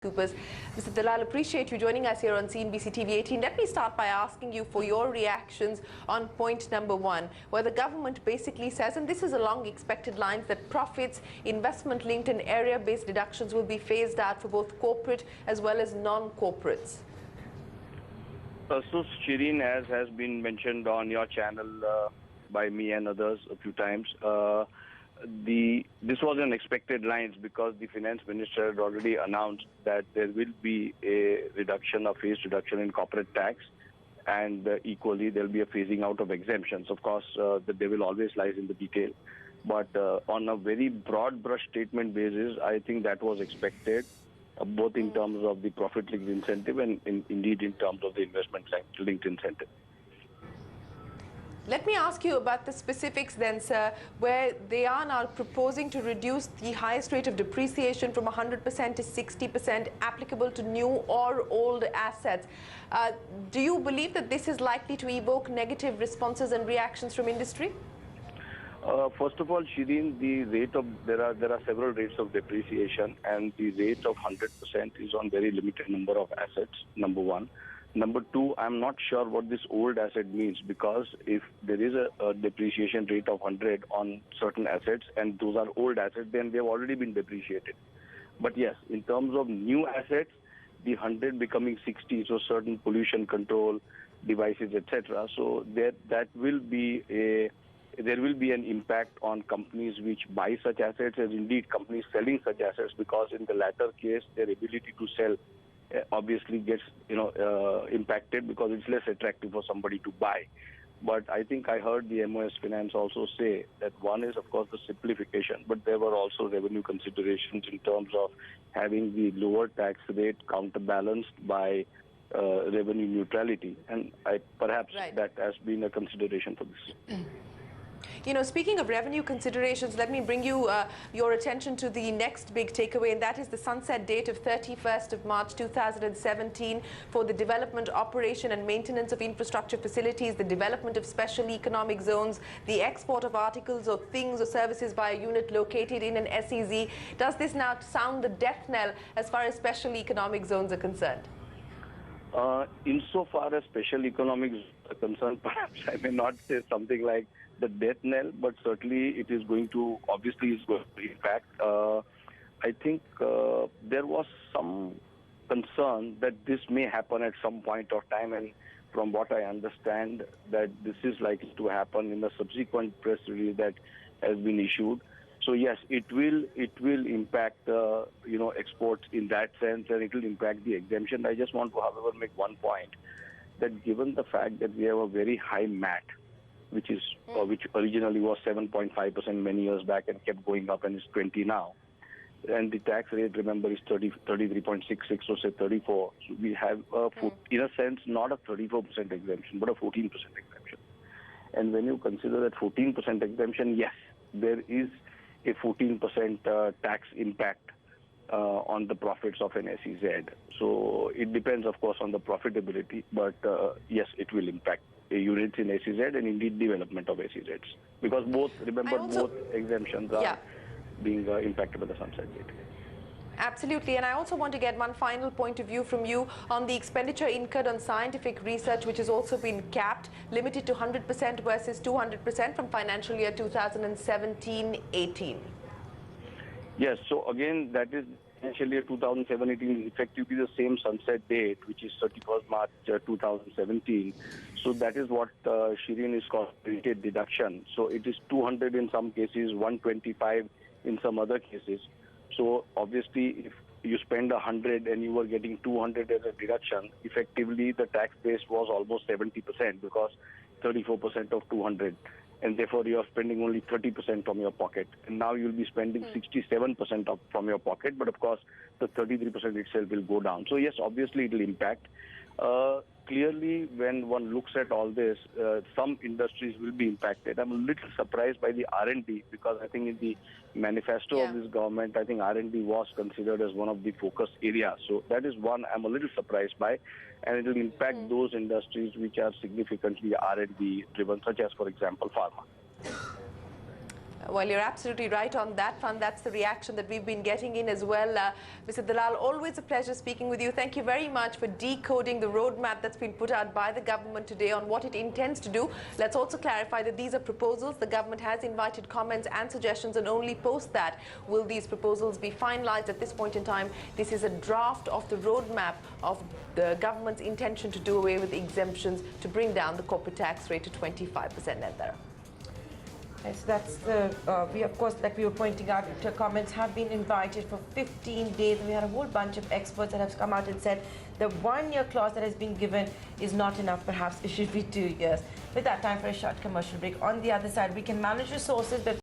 Coopers. Mr. Dalal, appreciate you joining us here on CNBC TV 18. Let me start by asking you for your reactions on point number one, where the government basically says, and this is along expected lines, that profits, investment-linked and area-based deductions will be phased out for both corporate as well as non-corporates. So, Shereen, as has been mentioned on your channel by me and others a few times, this was an expected lines because the finance minister had already announced that there will be a phased reduction in corporate tax, and equally there will be a phasing out of exemptions. Of course, the devil always lies in the detail. But on a very broad brush statement basis, I think that was expected, both in terms of the profit-linked incentive and indeed in terms of the investment-linked incentive. Let me ask you about the specifics then, sir, where they are now proposing to reduce the highest rate of depreciation from 100% to 60% applicable to new or old assets. Do you believe that this is likely to evoke negative responses and reactions from industry? First of all, Shereen, there are several rates of depreciation, and the rate of 100% is on very limited number of assets, number one. Number two, I'm not sure what this old asset means, because if there is a depreciation rate of 100 on certain assets and those are old assets, then they've already been depreciated. But yes, in terms of new assets, the 100 becoming 60, so certain pollution control devices, etc. So there will be an impact on companies which buy such assets, as indeed companies selling such assets, because in the latter case, their ability to sell obviously gets impacted because it's less attractive for somebody to buy. But I think I heard the MOS Finance also say that one is, of course, the simplification, but there were also revenue considerations in terms of having the lower tax rate counterbalanced by revenue neutrality, and perhaps that has been a consideration for this. You know, speaking of revenue considerations, let me bring you your attention to the next big takeaway, and that is the sunset date of 31st of March 2017 for the development, operation and maintenance of infrastructure facilities, the development of special economic zones, the export of articles or things or services by a unit located in an SEZ. Does this now sound the death knell as far as special economic zones are concerned? Insofar as special economic zones are concerned, perhaps I may not say something like the death knell, but certainly it is going to, obviously it's going to impact. I think there was some concern that this may happen at some point of time, and from what I understand, that this is likely to happen in the subsequent press release that has been issued. So yes, it will impact exports in that sense, and it will impact the exemption. I just want to, however, make one point, that given the fact that we have a very high MAT, which originally was 7.5% many years back and kept going up and is 20 now. And the tax rate, remember, is 33.66 or say 34. So we have, in a sense, not a 34% exemption, but a 14% exemption. And when you consider that 14% exemption, yes, there is a 14% tax impact on the profits of an SEZ. So it depends, of course, on the profitability, but yes, it will impact units in SEZ and indeed development of SEZs, because both exemptions are being impacted by the sunset date. Absolutely, and I also want to get one final point of view from you on the expenditure incurred on scientific research, which has also been capped, limited to 100% versus 200% from financial year 2017-18. Yes, so again, that is financial year 2017-18 is effectively the same sunset date, which is 31st March 2017. So that is what Shereen is called weighted deduction. So it is 200 in some cases, 125 in some other cases. So obviously, if you spend 100 and you were getting 200 as a deduction, effectively the tax base was almost 70% because 34% of 200. And therefore you are spending only 30% from your pocket. And now you'll be spending 67% from your pocket, but of course the 33% itself will go down. So yes, obviously it will impact. Clearly, when one looks at all this, some industries will be impacted. I'm a little surprised by the R&D, because I think in the manifesto of this government, I think R&D was considered as one of the focus areas. So that is one I'm a little surprised by, and it will impact those industries which are significantly R&D driven, such as, for example, pharma. Well, you're absolutely right on that front. That's the reaction that we've been getting in as well. Mr. Dalal, always a pleasure speaking with you. Thank you very much for decoding the roadmap that's been put out by the government today on what it intends to do. Let's also clarify that these are proposals. The government has invited comments and suggestions, and only post that will these proposals be finalized. At this point in time, this is a draft of the roadmap of the government's intention to do away with exemptions to bring down the corporate tax rate to 25% net there. So that's the, we of course, like we were pointing out, comments have been invited for 15 days. And we had a whole bunch of experts that have come out and said the 1-year clause that has been given is not enough, perhaps it should be 2 years. With that, time for a short commercial break. On the other side, we can manage resources, but